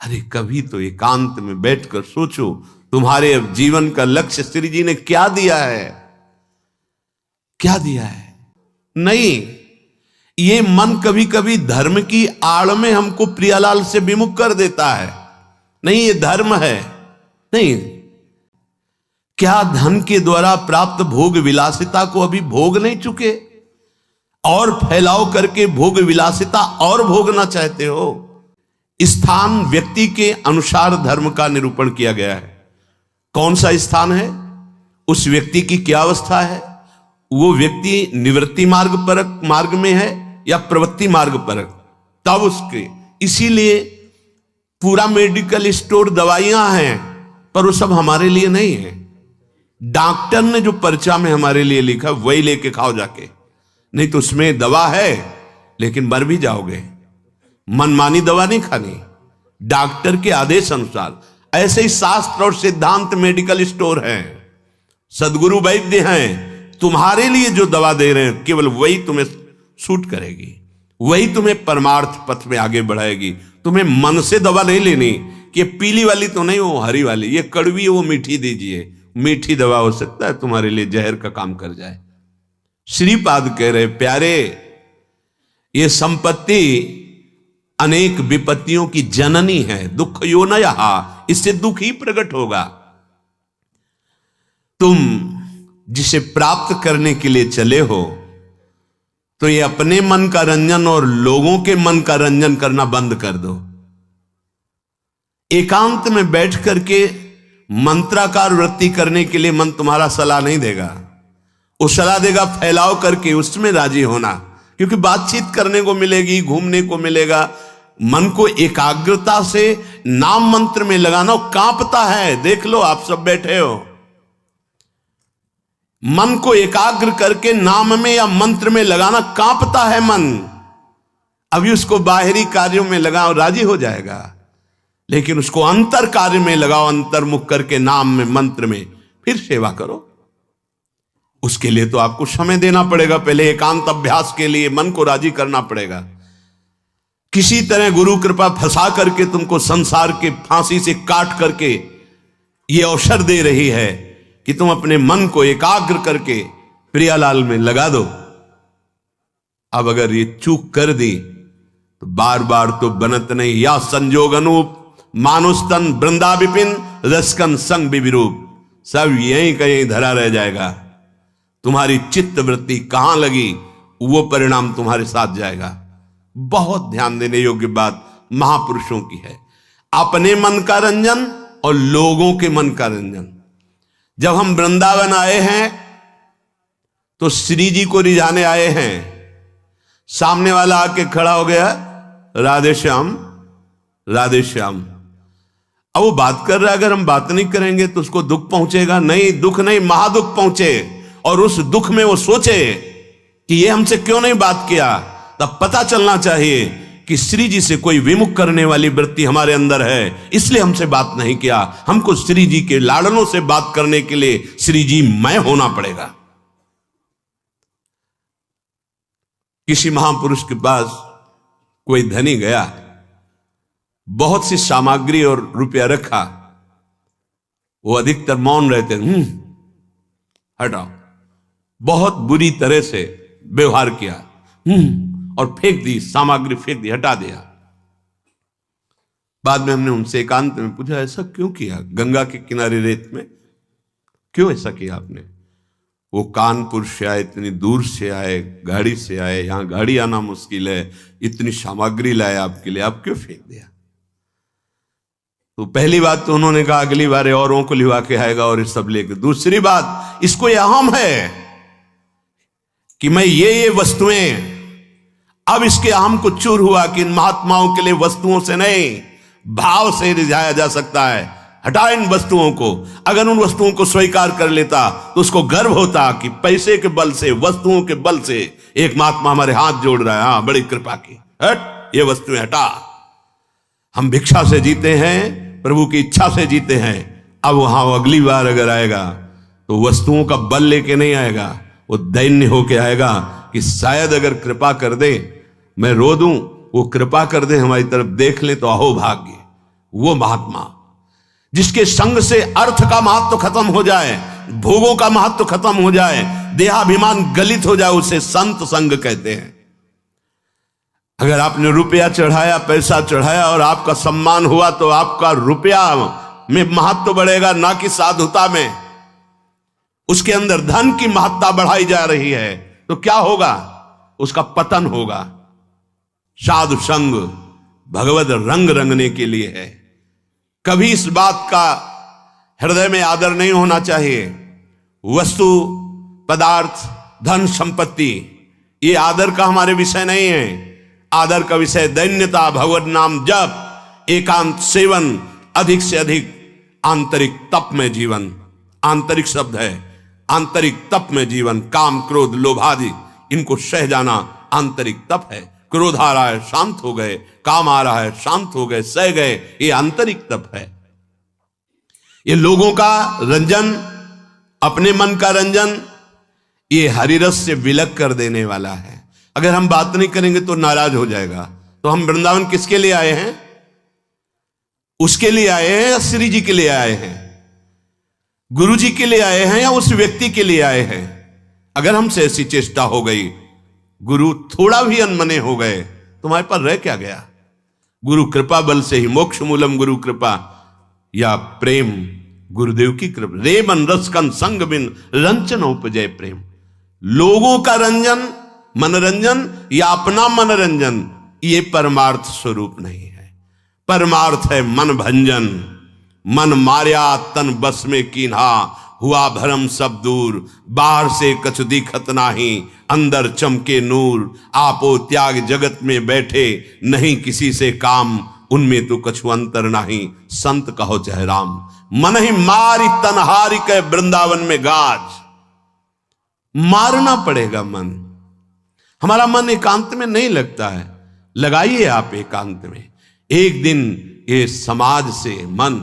अरे कभी तो एकांत में बैठकर सोचो, तुम्हारे अब जीवन का लक्ष्य श्री जी ने क्या दिया है, क्या दिया है? नहीं, ये मन कभी कभी धर्म की आड़ में हमको प्रियालाल से विमुख कर देता है। नहीं, ये धर्म है। नहीं, क्या धन के द्वारा प्राप्त भोग विलासिता को अभी भोग नहीं चुके और फैलाव करके भोग विलासिता और भोगना चाहते हो? स्थान व्यक्ति के अनुसार धर्म का निरूपण किया गया है। कौन सा स्थान है, उस व्यक्ति की क्या अवस्था है, वो व्यक्ति निवृत्ति मार्ग में है या प्रवृत्ति मार्ग परक, तब उसके। इसीलिए पूरा मेडिकल स्टोर दवाइयां हैं, पर वो सब हमारे लिए नहीं है। डॉक्टर ने जो पर्चा में हमारे लिए लिखा वही लेके खाओ जाके, नहीं तो उसमें दवा है लेकिन मर भी जाओगे। मनमानी दवा नहीं खानी, डॉक्टर के आदेश अनुसार। ऐसे ही शास्त्र और सिद्धांत मेडिकल स्टोर है, सदगुरु वैद्य हैं, तुम्हारे लिए जो दवा दे रहे हैं केवल वही तुम्हें सूट करेगी, वही तुम्हें परमार्थ पथ में आगे बढ़ाएगी। तुम्हें मन से दवा नहीं लेनी कि पीली वाली तो नहीं, वो हरी वाली, ये कड़वी है वो मीठी दीजिए। मीठी दवा हो सकता है तुम्हारे लिए जहर का काम कर जाए। श्रीपाद कह रहे प्यारे, ये संपत्ति अनेक विपत्तियों की जननी है, दुख यो न यहा, इससे दुख ही प्रकट होगा। तुम जिसे प्राप्त करने के लिए चले हो तो ये अपने मन का रंजन और लोगों के मन का रंजन करना बंद कर दो। एकांत में बैठ करके मंत्राकार वृत्ति करने के लिए मन तुम्हारा सलाह नहीं देगा, वो सलाह देगा फैलाव करके उसमें राजी होना, क्योंकि बातचीत करने को मिलेगी, घूमने को मिलेगा। मन को एकाग्रता से नाम मंत्र में लगाना, कांपता है। देख लो, आप सब बैठे हो, मन को एकाग्र करके नाम में या मंत्र में लगाना, कांपता है मन। अभी उसको बाहरी कार्यों में लगाओ, राजी हो जाएगा, लेकिन उसको अंतर कार्य में लगाओ, अंतर्मुख करके नाम में मंत्र में, फिर सेवा करो। उसके लिए तो आपको समय देना पड़ेगा, पहले एकांत अभ्यास के लिए मन को राजी करना पड़ेगा। किसी तरह गुरु कृपा फंसा करके तुमको संसार के फांसी से काट करके ये अवसर दे रही है कि तुम अपने मन को एकाग्र करके प्रियालाल में लगा दो। अब अगर ये चूक कर दी तो बार बार तो बनत नहीं। या संजोग अनूप मानुस्तन वृंदा विपिन रसकन संग विरूप, सब यहीं कहीं धरा रह जाएगा। तुम्हारी चित्त वृत्ति कहां लगी वो परिणाम तुम्हारे साथ जाएगा। बहुत ध्यान देने योग्य बात महापुरुषों की है, अपने मन का रंजन और लोगों के मन का रंजन। जब हम वृंदावन आए हैं तो श्री जी को रिझाने आए हैं, सामने वाला आके खड़ा हो गया, राधे श्याम राधे श्याम। अब वो बात कर रहा है, अगर हम बात नहीं करेंगे तो उसको दुख पहुंचेगा। नहीं, दुख नहीं, महादुख पहुंचे। और उस दुख में वो सोचे कि ये हमसे क्यों नहीं बात किया, तब पता चलना चाहिए कि श्री जी से कोई विमुख करने वाली वृत्ति हमारे अंदर है, इसलिए हमसे बात नहीं किया। हमको श्री जी के लाड़नों से बात करने के लिए श्री जी मैं होना पड़ेगा। किसी महापुरुष के पास कोई धनी गया, बहुत सी सामग्री और रुपया रखा, वो अधिकतर मौन रहते, हटाओ, बहुत बुरी तरह से व्यवहार किया, और फेंक दी, सामग्री फेंक दी, हटा दिया। बाद में हमने उनसे एकांत में पूछा, ऐसा क्यों किया? गंगा के किनारे रेत में क्यों ऐसा किया आपने? वो कानपुर से आए, इतनी दूर से आए, गाड़ी से आए, यहां गाड़ी आना मुश्किल है, इतनी सामग्री लाए आपके लिए, आप क्यों फेंक दिया? तो पहली बात तो उन्होंने कहा अगली बार औरों को लिवा के आएगा और सब लेकर। दूसरी बात, इसको यह अहम है कि मैं ये वस्तुएं, अब इसके अहम को चूर हुआ कि इन महात्माओं के लिए वस्तुओं से नहीं भाव से रिझाया जा सकता है। हटा इन वस्तुओं को। अगर उन वस्तुओं को स्वीकार कर लेता तो उसको गर्व होता कि पैसे के बल से, वस्तुओं के बल से एक महात्मा हमारे हाथ जोड़ रहा है, हाँ बड़ी कृपा की, हट ये वस्तुएं हटा। हम भिक्षा से जीते हैं, प्रभु की इच्छा से जीते हैं। अब वहां अगली बार अगर आएगा तो वस्तुओं का बल लेके नहीं आएगा, वो दैन्य होके आएगा कि शायद अगर कृपा कर दे, मैं रो दूं, वो कृपा कर दे, हमारी तरफ देख ले तो अहो भाग्य। वो महात्मा जिसके संग से अर्थ का महत्व खत्म हो जाए, भोगों का महत्व खत्म हो जाए, देहाभिमान गलित हो जाए, उसे संत संग कहते हैं। अगर आपने रुपया चढ़ाया, पैसा चढ़ाया और आपका सम्मान हुआ तो आपका रुपया में महत्व बढ़ेगा, ना कि साधुता में। उसके अंदर धन की महत्ता बढ़ाई जा रही है तो क्या होगा? उसका पतन होगा। साधु संग भगवत रंग रंगने के लिए है। कभी इस बात का हृदय में आदर नहीं होना चाहिए। वस्तु, पदार्थ, धन, संपत्ति ये आदर का हमारे विषय नहीं है। आदर का विषय दैन्यता, भगवत नाम जप, एकांत सेवन, अधिक से अधिक आंतरिक तप में जीवन। आंतरिक शब्द है, आंतरिक तप में जीवन। काम, क्रोध, लोभ आदि इनको सह जाना आंतरिक तप है। क्रोध आ रहा है, शांत हो गए, काम आ रहा है, शांत हो गए, सह गए, ये आंतरिक तप है। ये लोगों का रंजन, अपने मन का रंजन, ये हरिरस से विलग कर देने वाला है। अगर हम बात नहीं करेंगे तो नाराज हो जाएगा। तो हम वृंदावन किसके लिए आए हैं? उसके लिए आए हैं या श्री जी के लिए आए हैं? गुरु जी के लिए आए हैं या उस व्यक्ति के लिए आए हैं? अगर हमसे ऐसी चेष्टा हो गई, गुरु थोड़ा भी अनमने हो गए, तुम्हारे पर रह क्या गया? गुरु कृपा बल से ही मोक्ष मूलम गुरु कृपा, या प्रेम गुरुदेव की कृपा। रे मन रस कन संग बिन रंजन उपजय प्रेम। लोगों का रंजन, मनोरंजन या अपना मनोरंजन, ये परमार्थ स्वरूप नहीं है। परमार्थ है मन भंजन। मन मार्या तन बस में कीन्हा, हुआ भरम सब दूर। बाहर से कछु दिखत नाही, अंदर चमके नूर। आपो त्याग जगत में बैठे, नहीं किसी से काम। उनमें तो कछु अंतर नाही, संत कहो जय राम। मन ही मारी तनहारी के वृंदावन में गाज। मारना पड़ेगा मन। हमारा मन एकांत में नहीं लगता है। लगाइए आप एकांत में। एक दिन ये समाज से मन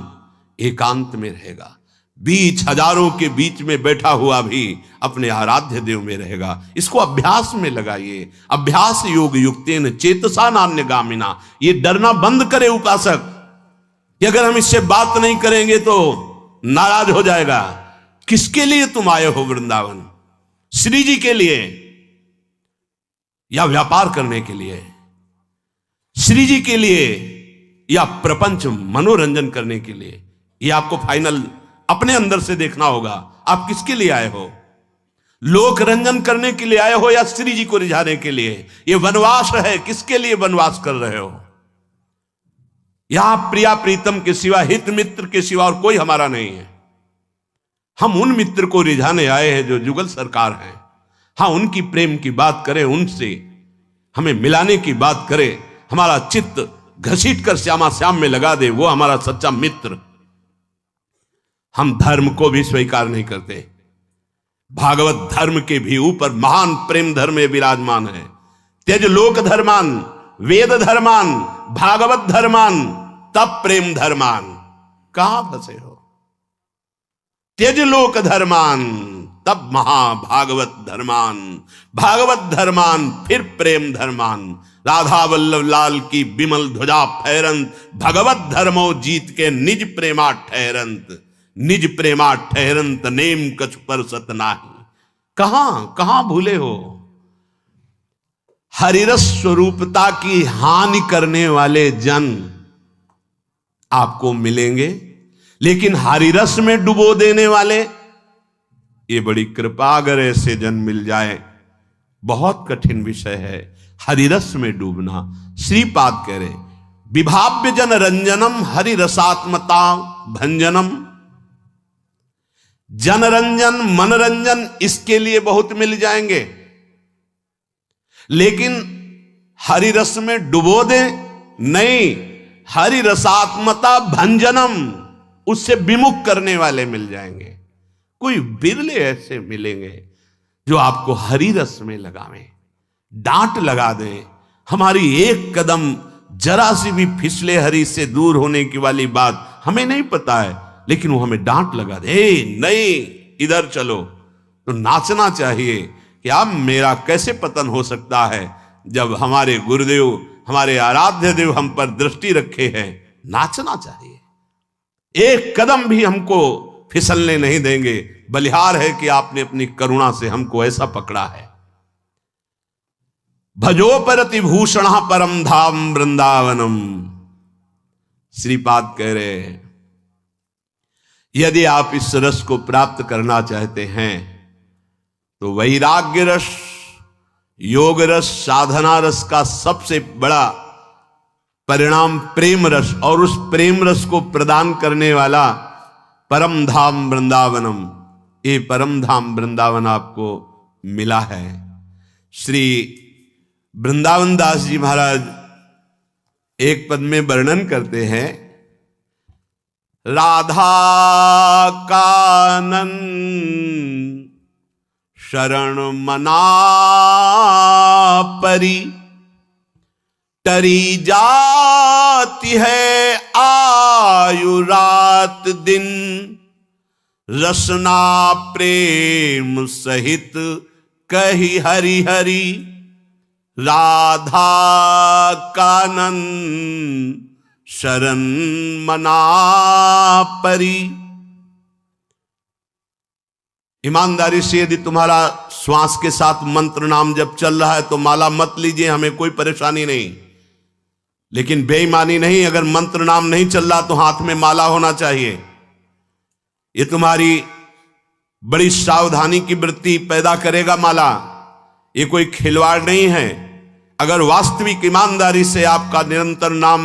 एकांत में रहेगा। बीच हजारों के बीच में बैठा हुआ भी अपने आराध्य देव में रहेगा। इसको अभ्यास में लगाइए। अभ्यास योग युक्तेन चेतसा नान्यगामिना। ये डरना बंद करे उपासक कि अगर हम इससे बात नहीं करेंगे तो नाराज हो जाएगा। किसके लिए तुम आए हो वृंदावन? श्री जी के लिए या व्यापार करने के लिए? श्री जी के लिए या प्रपंच मनोरंजन करने के लिए? ये आपको फाइनल अपने अंदर से देखना होगा। आप किसके लिए आए हो? लोक रंजन करने के लिए आए हो या श्री जी को रिझाने के लिए? ये वनवास है, किसके लिए वनवास कर रहे हो? यहां प्रिया प्रीतम के सिवा, हित मित्र के सिवा और कोई हमारा नहीं है। हम उन मित्र को रिझाने आए हैं जो जुगल सरकार हैं। हाँ, उनकी प्रेम की बात करें, उनसे हमें मिलाने की बात करें, हमारा चित्त घसीट कर श्यामा श्याम में लगा दे, वो हमारा सच्चा मित्र। हम धर्म को भी स्वीकार नहीं करते। भागवत धर्म के भी ऊपर महान प्रेम धर्म में विराजमान है। त्यज लोक धर्मान, वेद धर्मान, भागवत धर्मान, तब प्रेम धर्मान। कहां फंसे हो? त्यज लोक धर्मान, तब महाभागवत धर्मान। भागवत धर्मान, फिर प्रेम धर्मान। राधा वल्लभ लाल की बिमल ध्वजा फहरंत, भगवत धर्मो जीत के निज प्रेमा ठहरंत। निज प्रेमा ठहरंत, नेम कछु पर सत नाही। कहां भूले हो? हरिरस स्वरूपता की हानि करने वाले जन आपको मिलेंगे, लेकिन हरिरस में डुबो देने वाले, ये बड़ी कृपा। अगर ऐसे जन मिल जाए, बहुत कठिन विषय है हरिरस में डूबना। श्रीपाद कह रहे, विभाव्य जन रंजनम हरिरसात्मता भंजनम। जनरंजन, मनरंजन इसके लिए बहुत मिल जाएंगे, लेकिन हरिरस में डुबो दे नहीं। हरिरसात्मता भंजनम, उससे विमुख करने वाले मिल जाएंगे। कोई बिरले ऐसे मिलेंगे जो आपको हरिरस में लगावें, डांट लगा दें। हमारी एक कदम जरा सी भी फिसले हरि से दूर होने की वाली बात हमें नहीं पता है, लेकिन वो हमें डांट लगा दे, नहीं इधर चलो। तो नाचना चाहिए कि अब मेरा कैसे पतन हो सकता है जब हमारे गुरुदेव, हमारे आराध्य देव हम पर दृष्टि रखे हैं। नाचना चाहिए। एक कदम भी हमको फिसलने नहीं देंगे। बलिहार है कि आपने अपनी करुणा से हमको ऐसा पकड़ा है। भजो परति भूषण परम धाम वृंदावनम। श्रीपाद कह रहे हैं, यदि आप इस रस को प्राप्त करना चाहते हैं तो वैराग्य रस, योग रस, साधना रस का सबसे बड़ा परिणाम प्रेम रस, और उस प्रेम रस को प्रदान करने वाला परम धाम वृंदावनम, ये परम धाम वृंदावन आपको मिला है। श्री वृंदावन दास जी महाराज एक पद में वर्णन करते हैं, राधा कानन शरण मना परी, टरी जाती है आयु रात दिन, रसना प्रेम सहित कही हरि हरि, राधा कानन शरण मना परी। ईमानदारी से यदि तुम्हारा श्वास के साथ मंत्र नाम जब चल रहा है तो माला मत लीजिए, हमें कोई परेशानी नहीं। लेकिन बेईमानी नहीं, अगर मंत्र नाम नहीं चल रहा तो हाथ में माला होना चाहिए। ये तुम्हारी बड़ी सावधानी की वृत्ति पैदा करेगा माला, ये कोई खिलवाड़ नहीं है। अगर वास्तविक ईमानदारी से आपका निरंतर नाम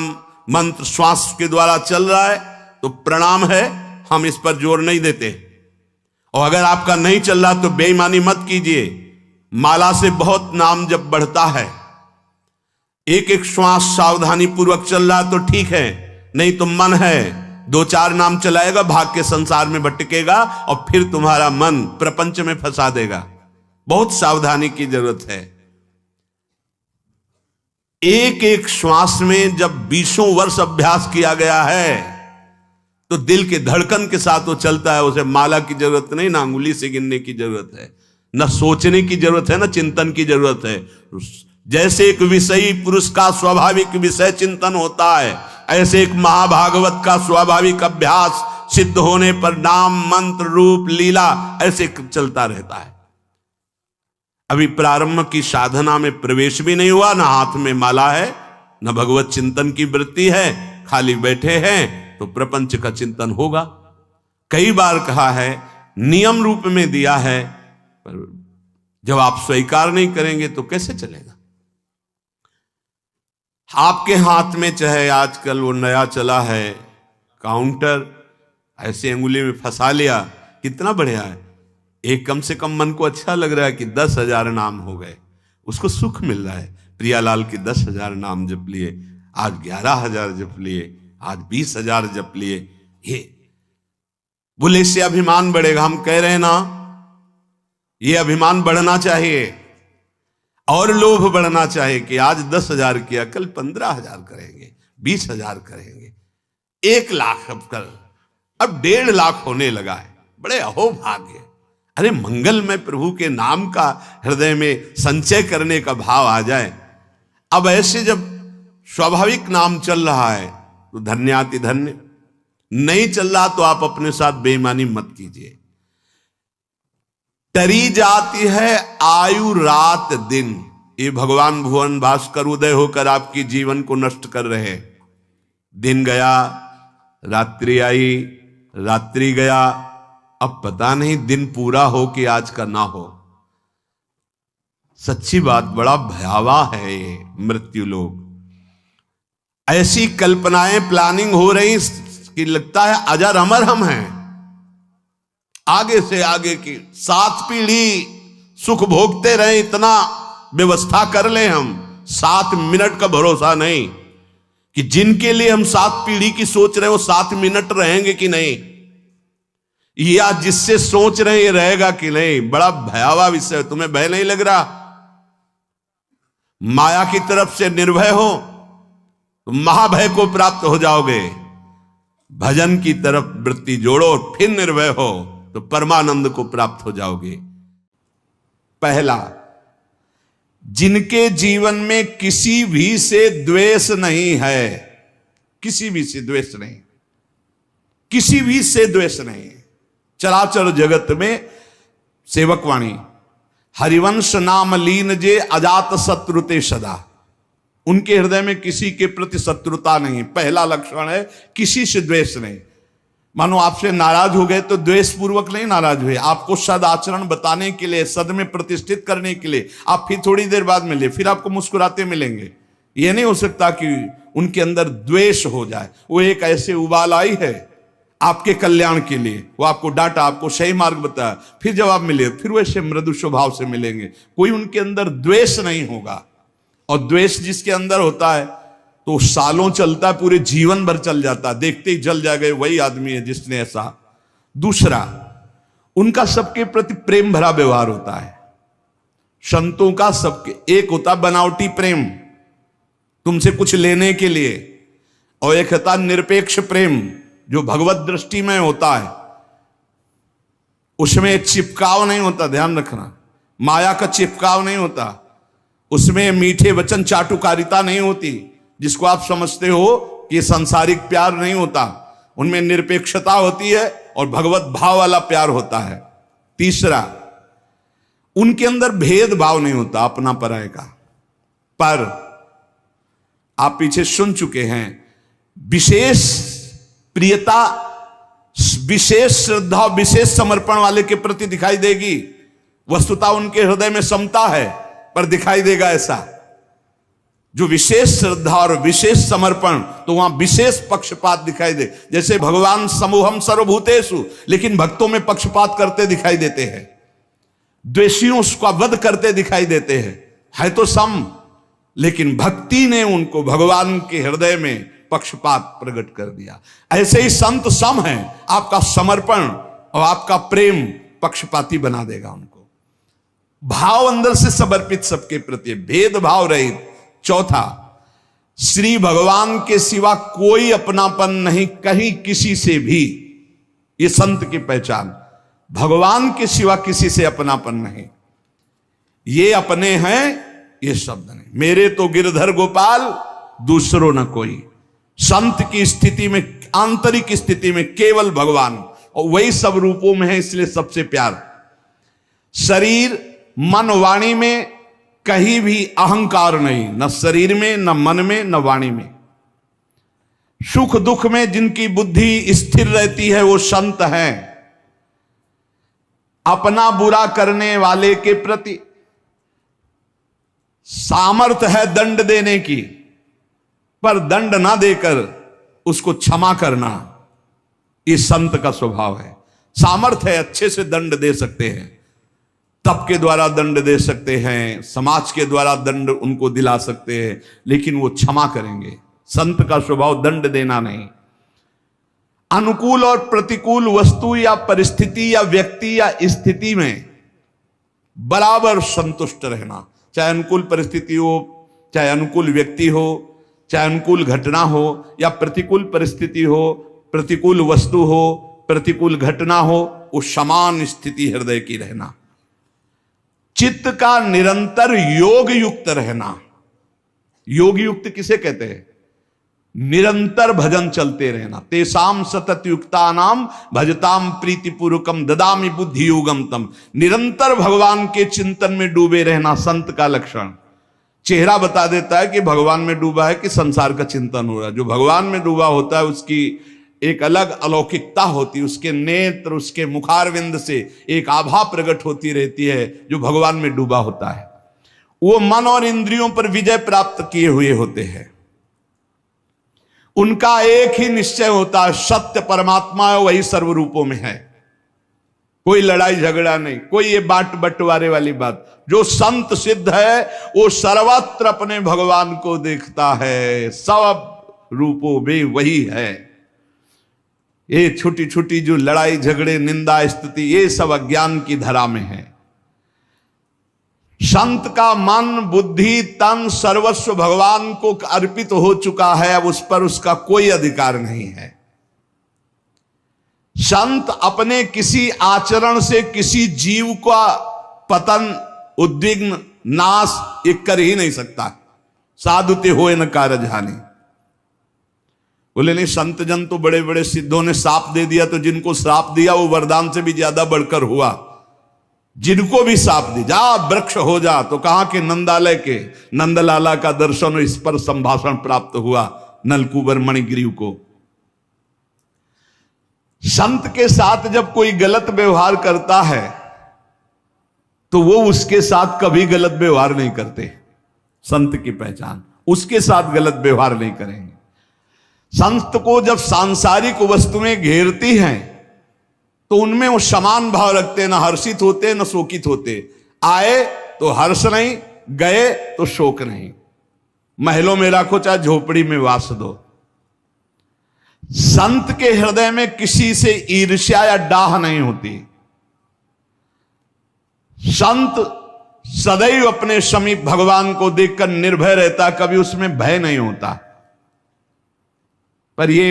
मंत्र श्वास के द्वारा चल रहा है तो प्रणाम है, हम इस पर जोर नहीं देते। और अगर आपका नहीं चल रहा तो बेईमानी मत कीजिए। माला से बहुत नाम जब बढ़ता है, एक एक श्वास सावधानी पूर्वक चल रहा तो ठीक है, नहीं तो मन है दो चार नाम चलाएगा, भाग के संसार में भटकेगा और फिर तुम्हारा मन प्रपंच में फंसा देगा। बहुत सावधानी की जरूरत है। एक एक श्वास में जब 20 वर्ष अभ्यास किया गया है तो दिल के धड़कन के साथ वो चलता है। उसे माला की जरूरत नहीं, ना अंगुली से गिनने की जरूरत है, ना सोचने की जरूरत है, ना चिंतन की जरूरत है। जैसे एक विषयी पुरुष का स्वाभाविक विषय चिंतन होता है, ऐसे एक महाभागवत का स्वाभाविक अभ्यास सिद्ध होने पर नाम मंत्र रूप लीला ऐसे चलता रहता है। अभी प्रारंभ की साधना में प्रवेश भी नहीं हुआ, ना हाथ में माला है, ना भगवत चिंतन की वृत्ति है, खाली बैठे हैं तो प्रपंच का चिंतन होगा। कई बार कहा है, नियम रूप में दिया है, पर जब आप स्वीकार नहीं करेंगे तो कैसे चलेगा। आपके हाथ में चाहे आजकल वो नया चला है काउंटर, ऐसे अंगुली में फंसा लिया, कितना बढ़िया है। एक कम से कम मन को अच्छा लग रहा है कि 10,000 नाम हो गए, उसको सुख मिल रहा है। प्रियालाल के 10,000 नाम जप लिए, आज 11,000 जप लिए, आज 20,000 जप लिए। ये बोले से अभिमान बढ़ेगा। हम कह रहे हैं ना, ये अभिमान बढ़ना चाहिए और लोभ बढ़ना चाहिए कि आज 10,000 किया, कल 15,000 करेंगे, 20,000 करेंगे, 1,00,000 अब कल, अब 1.5 लाख होने लगा है। बड़े अहोभाग्य। अरे मंगल में प्रभु के नाम का हृदय में संचय करने का भाव आ जाए। अब ऐसे जब स्वाभाविक नाम चल रहा है तो धन्याति धन्य, नहीं चल रहा तो आप अपने साथ बेईमानी मत कीजिए। टरी जाती है आयु रात दिन, ये भगवान भुवन भास्कर उदय होकर आपकी जीवन को नष्ट कर रहे। दिन गया, रात्रि आई, रात्रि गया, अब पता नहीं दिन पूरा हो कि आज का ना हो। सच्ची बात, बड़ा भयावह है ये मृत्यु लोग। ऐसी कल्पनाएं प्लानिंग हो रही कि लगता है अजर अमर हम हैं। आगे से आगे की 7 पीढ़ी सुख भोगते रहे, इतना व्यवस्था कर ले हम। 7 मिनट का भरोसा नहीं कि जिनके लिए हम 7 पीढ़ी की सोच रहे हो 7 मिनट रहेंगे कि नहीं, या जिससे सोच रहे हैं ये रहेगा कि नहीं। बड़ा भयावह विषय। तुम्हें भय नहीं लग रहा? माया की तरफ से निर्भय हो तो महाभय को प्राप्त हो जाओगे। भजन की तरफ वृत्ति जोड़ो, फिर निर्भय हो तो परमानंद को प्राप्त हो जाओगे। पहला, जिनके जीवन में किसी भी से द्वेष नहीं है, किसी भी से द्वेष नहीं, किसी भी से द्वेष नहीं। चराचर जगत में सेवकवाणी, हरिवंश नाम लीन जे अजात शत्रुते सदा। उनके हृदय में किसी के प्रति शत्रुता नहीं। पहला लक्षण है किसी से द्वेष नहीं। मानो आपसे नाराज हो गए तो द्वेष पूर्वक नहीं नाराज हुए, आपको सद आचरण बताने के लिए, सद में प्रतिष्ठित करने के लिए आप फिर थोड़ी देर बाद मिले, फिर आपको मुस्कुराते मिलेंगे। यह नहीं हो सकता कि उनके अंदर द्वेष हो जाए। वो एक ऐसे उबाल आई है आपके कल्याण के लिए, वो आपको डांटा, आपको सही मार्ग बताया, फिर जब आप मिले फिर वैसे मृदु स्वभाव से मिलेंगे। कोई उनके अंदर द्वेष नहीं होगा। और द्वेष जिसके अंदर होता है तो सालों चलता है, पूरे जीवन भर चल जाता, देखते ही जल जाएगा वही आदमी है जिसने ऐसा। दूसरा, उनका सबके प्रति प्रेम भरा व्यवहार होता है। संतों का सबके, एक होता बनावटी प्रेम तुमसे कुछ लेने के लिए, और एक होता निरपेक्ष प्रेम जो भगवत दृष्टि में होता है। उसमें चिपकाव नहीं होता, ध्यान रखना, माया का चिपकाव नहीं होता, उसमें मीठे वचन चाटुकारिता नहीं होती जिसको आप समझते हो कि सांसारिक प्यार नहीं होता। उनमें निरपेक्षता होती है और भगवत भाव वाला प्यार होता है। तीसरा, उनके अंदर भेदभाव नहीं होता अपना पराये का। पर आप पीछे सुन चुके हैं, विशेष प्रियता, विशेष श्रद्धा, विशेष समर्पण वाले के प्रति दिखाई देगी। वस्तुतः उनके हृदय में समता है पर दिखाई देगा ऐसा। जो विशेष श्रद्धा और विशेष समर्पण, तो वहां विशेष पक्षपात दिखाई दे। जैसे भगवान समूहम सर्वभूतेषु, लेकिन भक्तों में पक्षपात करते दिखाई देते हैं, द्वेषियों का वध करते दिखाई देते हैं। है तो सम, लेकिन भक्ति ने उनको भगवान के हृदय में पक्षपात प्रकट कर दिया। ऐसे ही संत सम है, आपका समर्पण और आपका प्रेम पक्षपाती बना देगा उनको। भाव अंदर से समर्पित सबके प्रति, भेदभाव रहित। चौथा, श्री भगवान के सिवा कोई अपनापन नहीं कहीं किसी से भी। ये संत की पहचान, भगवान के सिवा किसी से अपनापन नहीं। ये अपने हैं ये शब्द नहीं। मेरे तो गिरधर गोपाल दूसरों न कोई। संत की स्थिति में, आंतरिक स्थिति में केवल भगवान, और वही सब रूपों में है, इसलिए सबसे प्यार। शरीर मन वाणी में कहीं भी अहंकार नहीं, न शरीर में, न मन में, न वाणी में। सुख दुख में जिनकी बुद्धि स्थिर रहती है वो संत हैं। अपना बुरा करने वाले के प्रति सामर्थ्य है दंड देने की, पर दंड ना देकर उसको क्षमा करना, ये संत का स्वभाव है। सामर्थ्य है, अच्छे से दंड दे सकते हैं, तप के द्वारा दंड दे सकते हैं, समाज के द्वारा दंड उनको दिला सकते हैं, लेकिन वो क्षमा करेंगे। संत का स्वभाव दंड देना नहीं। अनुकूल और प्रतिकूल वस्तु या परिस्थिति या व्यक्ति या स्थिति में बराबर संतुष्ट रहना। चाहे अनुकूल परिस्थिति हो, चाहे अनुकूल व्यक्ति हो, चाहे अनुकूल घटना हो या प्रतिकूल परिस्थिति हो, प्रतिकूल वस्तु हो, प्रतिकूल घटना हो, वो समान स्थिति हृदय की रहना। चित्त का निरंतर योग युक्त रहना। योग युक्त किसे कहते हैं? निरंतर भजन चलते रहना। तेसाम सतत युक्ता नाम भजताम प्रीतिपूर्वकम ददामि बुद्धि योगम तम। निरंतर भगवान के चिंतन में डूबे रहना संत का लक्षण। चेहरा बता देता है कि भगवान में डूबा है कि संसार का चिंतन हो रहा है। जो भगवान में डूबा होता है उसकी एक अलग अलौकिकता होती है, उसके नेत्र, उसके मुखारविंद से एक आभा प्रकट होती रहती है। जो भगवान में डूबा होता है वो मन और इंद्रियों पर विजय प्राप्त किए हुए होते हैं। उनका एक ही निश्चय होता है, सत्य परमात्मा है, वही सर्व रूपों में है। कोई लड़ाई झगड़ा नहीं, कोई ये बांट बंटवारे वाली बात। जो संत सिद्ध है वो सर्वत्र अपने भगवान को देखता है, सब रूपों में वही है। ये छोटी छोटी जो लड़ाई झगड़े, निंदा, स्तुति, ये सब अज्ञान की धरा में है। संत का मन, बुद्धि, तन सर्वस्व भगवान को अर्पित हो चुका है। अब उस पर उसका कोई अधिकार नहीं है। संत अपने किसी आचरण से किसी जीव का पतन, उद्विग्न, नाश ये कर ही नहीं सकता। साधुते होए न कारज हानि। बोले नहीं, संत जन तो बड़े बड़े सिद्धों ने श्राप दे दिया, तो जिनको श्राप दिया वो वरदान से भी ज्यादा बढ़कर हुआ। जिनको भी श्राप दी, जा वृक्ष हो जा, तो कहा कि नंदालय के नंदलाला का दर्शन और इस पर संभाषण प्राप्त हुआ नलकुबर मणिग्रीव को। संत के साथ जब कोई गलत व्यवहार करता है तो वो उसके साथ कभी गलत व्यवहार नहीं करते। संत की पहचान, उसके साथ गलत व्यवहार नहीं करेंगे। संत को जब सांसारिक वस्तुएं घेरती हैं तो उनमें वो समान भाव रखते, ना हर्षित होते न शोकित होते। आए तो हर्ष नहीं, गए तो शोक नहीं। महलों में रखो चाहे झोपड़ी में वास दो। संत के हृदय में किसी से ईर्ष्या या डाह नहीं होती। संत सदैव अपने समीप भगवान को देखकर निर्भय रहता, कभी उसमें भय नहीं होता। पर ये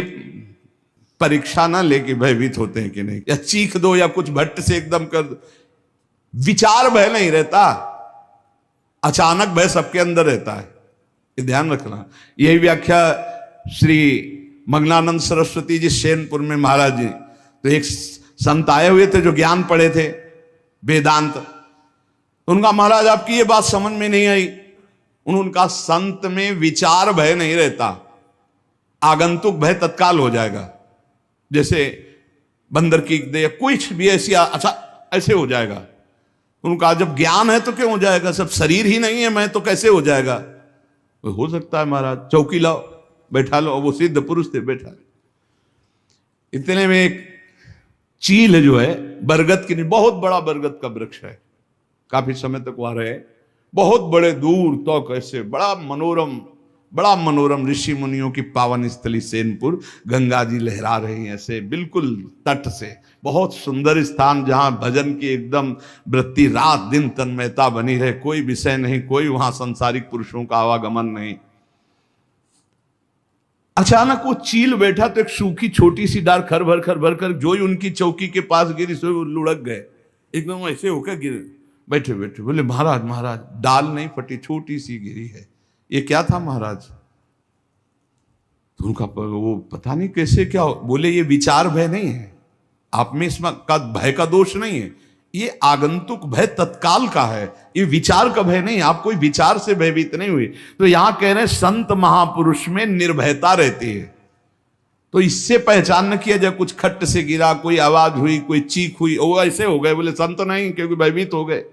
परीक्षा ना लेके भयभीत होते हैं कि नहीं, या चीख दो या कुछ भट्ट से एकदम कर दो, विचार भय नहीं रहता, अचानक भय सबके अंदर रहता है। ये ध्यान रखना। यही व्याख्या श्री मंगलानंद सरस्वती जी सेनपुर में महाराज जी, तो एक संत आए हुए थे जो ज्ञान पढ़े थे वेदांत। तो उनका महाराज आपकी ये बात समझ में नहीं आई। उनका संत में विचार भय नहीं रहता, आगंतुक भय तत्काल हो जाएगा। जैसे बंदर की दे, कुछ भी ऐसी अच्छा ऐसे हो जाएगा। उनका जब ज्ञान है तो क्यों हो जाएगा, सब शरीर ही नहीं है मैं, तो कैसे हो जाएगा। तो हो सकता है महाराज चौकी लाओ बैठा लो, वो सिद्ध पुरुष थे बैठा। इतने में एक चील जो है बरगद की, बहुत बड़ा बरगद का वृक्ष है, काफी समय तक वहां रहे, बहुत बड़े दूर तक ऐसे बड़ा मनोरम ऋषि मुनियों की पावन स्थली सेनपुर, गंगा जी लहरा रही हैं ऐसे बिल्कुल तट से। बहुत सुंदर स्थान जहां भजन की एकदम वृत्ति रात दिन तन्मयता बनी रहे, कोई विषय नहीं, कोई वहां सांसारिक पुरुषों का आवागमन नहीं। अचानक वो चील बैठा तो एक सूखी छोटी सी डार खर भर कर जो ही उनकी चौकी के पास गिरी सो वो लुढ़क गए, एकदम ऐसे होकर गिरे। बैठे बोले महाराज डाल नहीं फटी, छोटी सी गिरी है, ये क्या था महाराज। तो उनका वो पता नहीं कैसे क्या हो। बोले ये विचार भय नहीं है, आप में इसमें का भय का दोष नहीं है, ये आगंतुक भय तत्काल का है, ये विचार का भय नहीं, आप कोई विचार से भयभीत नहीं हुए। तो यहां कह रहे हैं संत महापुरुष में निर्भयता रहती है। तो इससे पहचान न किया जाए कुछ खट्ट से गिरा, कोई आवाज हुई, कोई चीख हुई, वो ऐसे हो गए, बोले संत नहीं, क्योंकि भयभीत हो गए।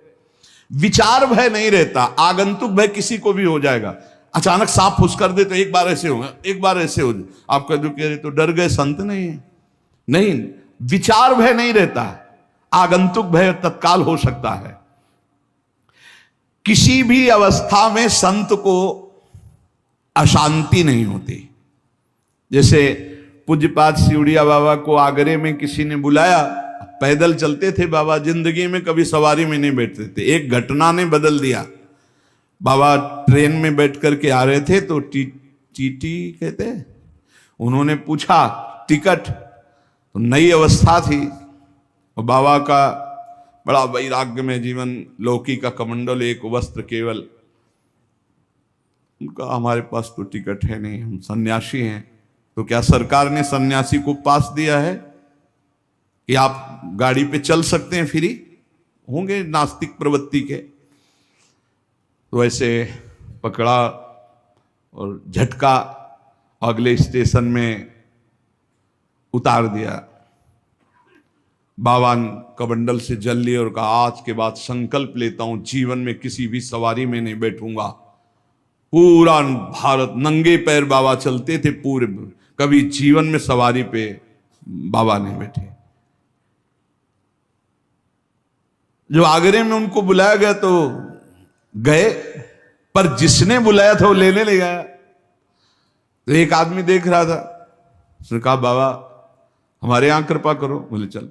विचार भय नहीं रहता, आगंतुक भय किसी को भी हो जाएगा। अचानक सांप फुस कर दे तो एक बार ऐसे होगा, एक बार ऐसे हो जाए, आप कह दो कि तो डर गए, संत नहीं है। नहीं, विचार भय नहीं रहता, आगंतुक भय तत्काल हो सकता है। किसी भी अवस्था में संत को अशांति नहीं होती। जैसे पूज्यपाद सिउड़िया बाबा को आगरे में किसी ने बुलाया, पैदल चलते थे बाबा, जिंदगी में कभी सवारी में नहीं बैठते थे। एक घटना ने बदल दिया। बाबा ट्रेन में बैठ करके आ रहे थे तो टीटी कहते हैं, उन्होंने पूछा टिकट, तो नई अवस्था थी और बाबा का बड़ा वैराग्य में जीवन, लौकी का कमंडल, एक वस्त्र केवल। उनका हमारे पास तो टिकट है नहीं, हम सन्यासी हैं। तो क्या सरकार ने सन्यासी को पास दिया है कि आप गाड़ी पे चल सकते हैं फ्री? होंगे नास्तिक प्रवृत्ति के। तो ऐसे पकड़ा और झटका अगले स्टेशन में उतार दिया। बाबा कमंडल से जल लिए और कहा आज के बाद संकल्प लेता हूं जीवन में किसी भी सवारी में नहीं बैठूंगा। पूरा भारत नंगे पैर बाबा चलते थे पूरे, कभी जीवन में सवारी पे बाबा नहीं बैठे। जो आगरे में उनको बुलाया गया तो गए, पर जिसने बुलाया था वो लेने ले गया। तो एक आदमी देख रहा था, उसने कहा बाबा हमारे यहां कृपा करो। बोले चल।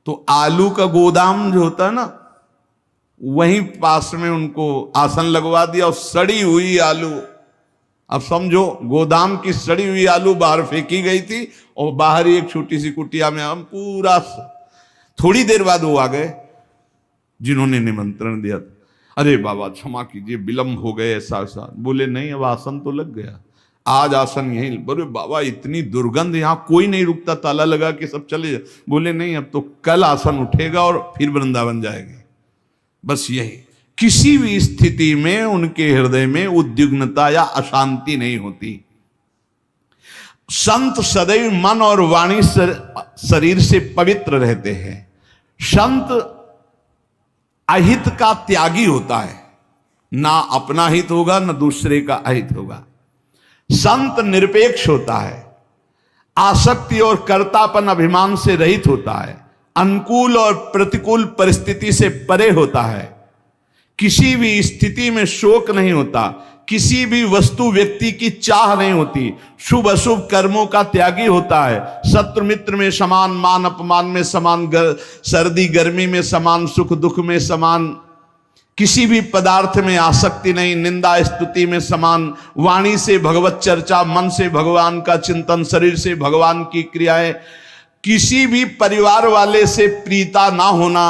तो आलू का गोदाम जो होता है ना, वहीं पास में उनको आसन लगवा दिया और सड़ी हुई आलू, अब समझो गोदाम की सड़ी हुई आलू बाहर फेंकी गई थी और बाहर ही एक छोटी सी कुटिया में हम पूरा। थोड़ी देर बाद वो आ गए जिन्होंने निमंत्रण दिया था। अरे बाबा क्षमा कीजिए, विलंब हो गए, ऐसा ऐसा। बोले नहीं, अब आसन तो लग गया, आज आसन यहीं। बोले बाबा इतनी दुर्गंध, यहां कोई नहीं रुकता, ताला लगा के सब चले जाए। बोले नहीं, अब तो कल आसन उठेगा और फिर वृंदावन जाएंगे। बस यही, किसी भी स्थिति में उनके हृदय में उद्विग्नता या अशांति नहीं होती। संत सदैव मन और वाणी शरीर से पवित्र रहते हैं। संत अहित का त्यागी होता है, ना अपना हित होगा ना दूसरे का अहित होगा। संत निरपेक्ष होता है, आसक्ति और कर्तापन अभिमान से रहित होता है, अनुकूल और प्रतिकूल परिस्थिति से परे होता है, किसी भी स्थिति में शोक नहीं होता, किसी भी वस्तु व्यक्ति की चाह नहीं होती, शुभ अशुभ कर्मों का त्यागी होता है, शत्रु मित्र में समान, मान अपमान में समान, सर्दी गर्मी में समान, सुख दुख में समान, किसी भी पदार्थ में आसक्ति नहीं, निंदा स्तुति में समान, वाणी से भगवत चर्चा, मन से भगवान का चिंतन, शरीर से भगवान की क्रियाएं, किसी भी परिवार वाले से प्रीता ना होना।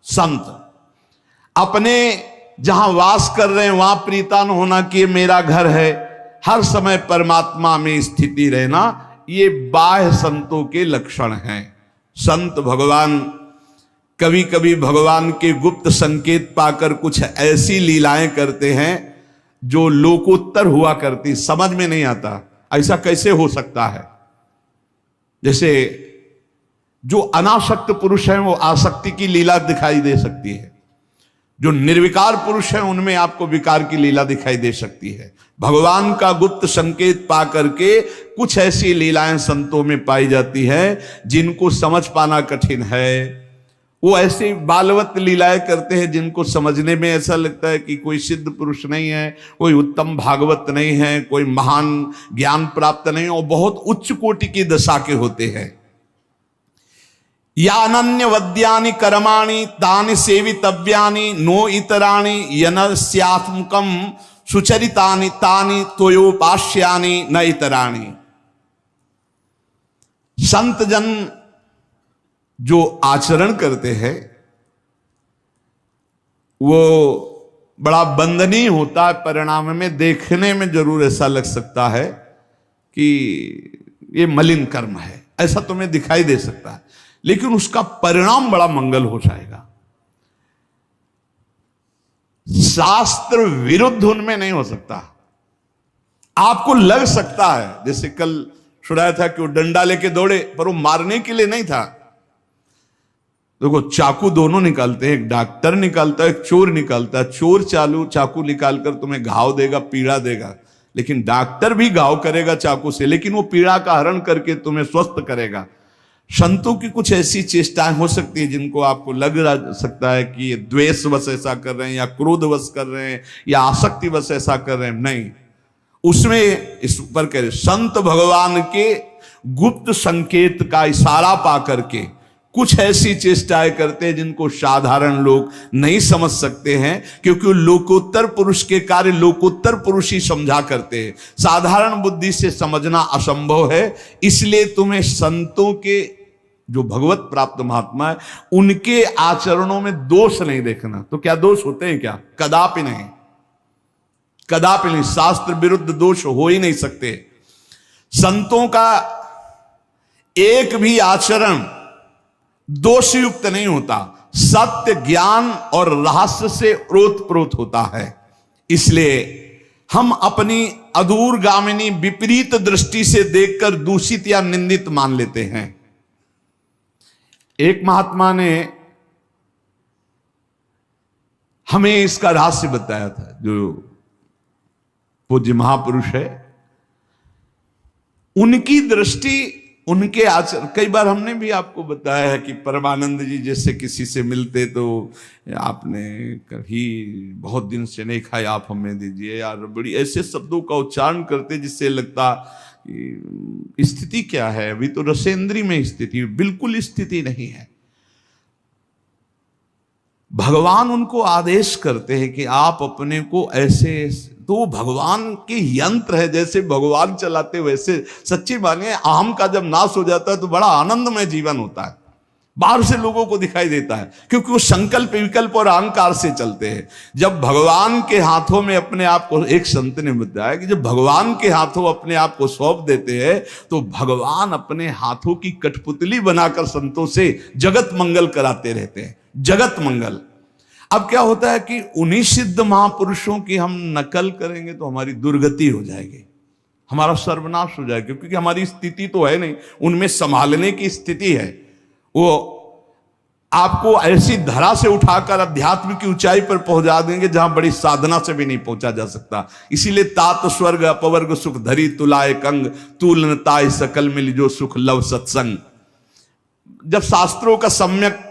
संत अपने जहां वास कर रहे हैं वहां प्रीता न होना कि मेरा घर है, हर समय परमात्मा में स्थिति रहना, ये बाह्य संतों के लक्षण हैं। संत भगवान कभी कभी भगवान के गुप्त संकेत पाकर कुछ ऐसी लीलाएं करते हैं जो लोकोत्तर हुआ करती, समझ में नहीं आता ऐसा कैसे हो सकता है। जैसे जो अनासक्त पुरुष हैं वो आसक्ति की लीला दिखाई दे सकती है, जो निर्विकार पुरुष है उनमें आपको विकार की लीला दिखाई दे सकती है। भगवान का गुप्त संकेत पा करके कुछ ऐसी लीलाएं संतों में पाई जाती है जिनको समझ पाना कठिन है। वो ऐसी बालवत लीलाएं करते हैं जिनको समझने में ऐसा लगता है कि कोई सिद्ध पुरुष नहीं है, कोई उत्तम भागवत नहीं है, कोई महान ज्ञान प्राप्त नहीं, और बहुत उच्च कोटि की दशा के होते हैं। या अनन्य वद्यानि कर्माणि तानि सेवितव्यानि नो इतराणि यनस्यात्मकं सुचरितानि तानि तोयोपास्यानि न इतराणि। संत जन जो आचरण करते हैं वो बड़ा बंदनीय होता है, परिणाम में देखने में जरूर ऐसा लग सकता है कि ये मलिन कर्म है, ऐसा तुम्हें दिखाई दे सकता है, लेकिन उसका परिणाम बड़ा मंगल हो जाएगा। शास्त्र विरुद्ध उनमें नहीं हो सकता। आपको लग सकता है, जैसे कल सुनाया था कि वो डंडा लेके दौड़े, पर वो मारने के लिए नहीं था। देखो चाकू दोनों निकालते हैं, एक डॉक्टर निकालता है, एक चोर निकालता है। चोर चाकू निकालकर तुम्हें घाव देगा, पीड़ा देगा, लेकिन डॉक्टर भी घाव करेगा चाकू से, लेकिन वो पीड़ा का हरण करके तुम्हें स्वस्थ करेगा। संतों की कुछ ऐसी चेष्टाएं हो सकती है जिनको आपको लग सकता है कि ये द्वेषवश ऐसा कर रहे हैं, या क्रोधवश कर रहे हैं, या आसक्तिवश ऐसा कर रहे हैं। नहीं, उसमें इस पर कह रहे संत भगवान के गुप्त संकेत का इशारा पा करके कुछ ऐसी चेष्टाएं करते हैं जिनको साधारण लोग नहीं समझ सकते हैं, क्योंकि लोकोत्तर पुरुष के कार्य लोकोत्तर पुरुष ही समझा करते हैं, साधारण बुद्धि से समझना असंभव है। इसलिए तुम्हें संतों के जो भगवत प्राप्त महात्मा है उनके आचरणों में दोष नहीं देखना। तो क्या दोष होते हैं क्या? कदापि नहीं, कदापि नहीं। शास्त्र विरुद्ध दोष हो ही नहीं सकते। संतों का एक भी आचरण दोषयुक्त नहीं होता, सत्य ज्ञान और रहस्य से ओतप्रोत होता है। इसलिए हम अपनी अदूरगामिनी विपरीत दृष्टि से देखकर दूषित या निंदित मान लेते हैं। एक महात्मा ने हमें इसका रहस्य बताया था, जो पूज्य महापुरुष है, उनकी दृष्टि, उनके आचरण। कई बार हमने भी आपको बताया है कि परमानंद जी जैसे किसी से मिलते तो आपने कभी बहुत दिन से नहीं खाया, आप हमें दीजिए यार, बड़ी ऐसे शब्दों का उच्चारण करते जिससे लगता कि स्थिति क्या है, अभी तो रसेंद्री में स्थिति, बिल्कुल स्थिति नहीं है। भगवान उनको आदेश करते हैं कि आप अपने को ऐसे, तो भगवान के यंत्र है, जैसे भगवान चलाते वैसे। सच्ची मानिए, अहम का जब नाश हो जाता है तो बड़ा आनंदमय जीवन होता है। बाहर से लोगों को दिखाई देता है, क्योंकि वो संकल्प विकल्प और अहंकार से चलते हैं। जब भगवान के हाथों में अपने आप को, एक संत ने बताया कि जब भगवान के हाथों अपने आप को सौंप देते हैं तो भगवान अपने हाथों की कठपुतली बनाकर संतों से जगत मंगल कराते रहते हैं, जगत मंगल। अब क्या होता है कि उन्हीं सिद्ध महापुरुषों की हम नकल करेंगे तो हमारी दुर्गति हो जाएगी, हमारा सर्वनाश हो जाएगा, क्योंकि हमारी स्थिति तो है नहीं, उनमें संभालने की स्थिति है। वो आपको ऐसी धरा से उठाकर अध्यात्म की ऊंचाई पर पहुंचा देंगे जहां बड़ी साधना से भी नहीं पहुंचा जा सकता। इसीलिए तात स्वर्ग अपवर्ग सुख धरी तुलाए कंग, तूल ताय सकल मिल जो सुख लव सत्संग। जब शास्त्रों का सम्यक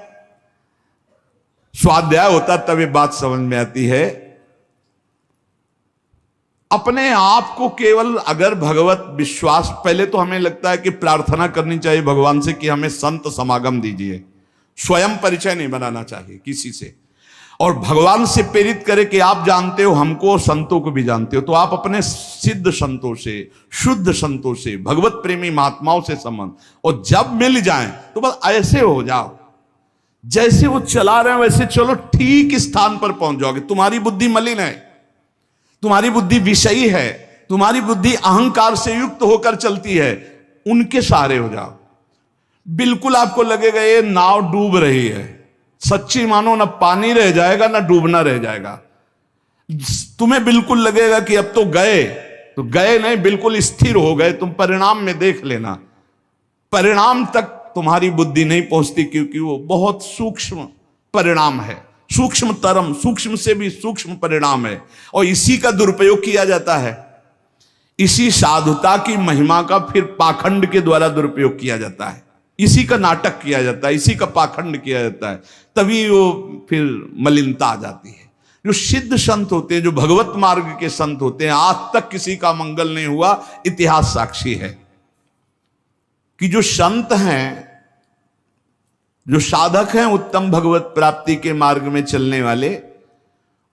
स्वाध्याय होता तब ये बात समझ में आती है। अपने आप को केवल अगर भगवत विश्वास, पहले तो हमें लगता है कि प्रार्थना करनी चाहिए भगवान से कि हमें संत समागम दीजिए, स्वयं परिचय नहीं बनाना चाहिए किसी से, और भगवान से प्रेरित करे कि आप जानते हो हमको, संतों को भी जानते हो, तो आप अपने सिद्ध संतों से, शुद्ध संतों से, भगवत प्रेमी महात्माओं से संबंध, और जब मिल जाएं तो बस ऐसे हो जाओ जैसे वो चला रहे हैं वैसे चलो, ठीक स्थान पर पहुंच जाओगे। तुम्हारी बुद्धि मलिन है, तुम्हारी बुद्धि विषयी है, तुम्हारी बुद्धि अहंकार से युक्त होकर चलती है, उनके सहारे हो जाओ। बिल्कुल आपको लगेगा ये नाव डूब रही है, सच्ची मानो, ना पानी रह जाएगा ना डूबना रह जाएगा। तुम्हें बिल्कुल लगेगा कि अब तो गए, तो गए नहीं, बिल्कुल स्थिर हो गए। तुम परिणाम में देख लेना, परिणाम तक तुम्हारी बुद्धि नहीं पहुंचती, क्योंकि वो बहुत सूक्ष्म परिणाम है, सूक्ष्म तरम, सूक्ष्म से भी सूक्ष्म परिणाम है, और इसी का दुरुपयोग किया जाता है। इसी साधुता की महिमा का फिर पाखंड के द्वारा दुरुपयोग किया जाता है, इसी का नाटक किया जाता है, इसी का पाखंड किया जाता है, तभी वो फिर मलिनता आ जाती है। जो सिद्ध संत होते हैं, जो भगवत मार्ग के संत होते हैं, आज तक किसी का मंगल नहीं हुआ, इतिहास साक्षी है कि जो संत हैं, जो साधक हैं उत्तम भगवत प्राप्ति के मार्ग में चलने वाले,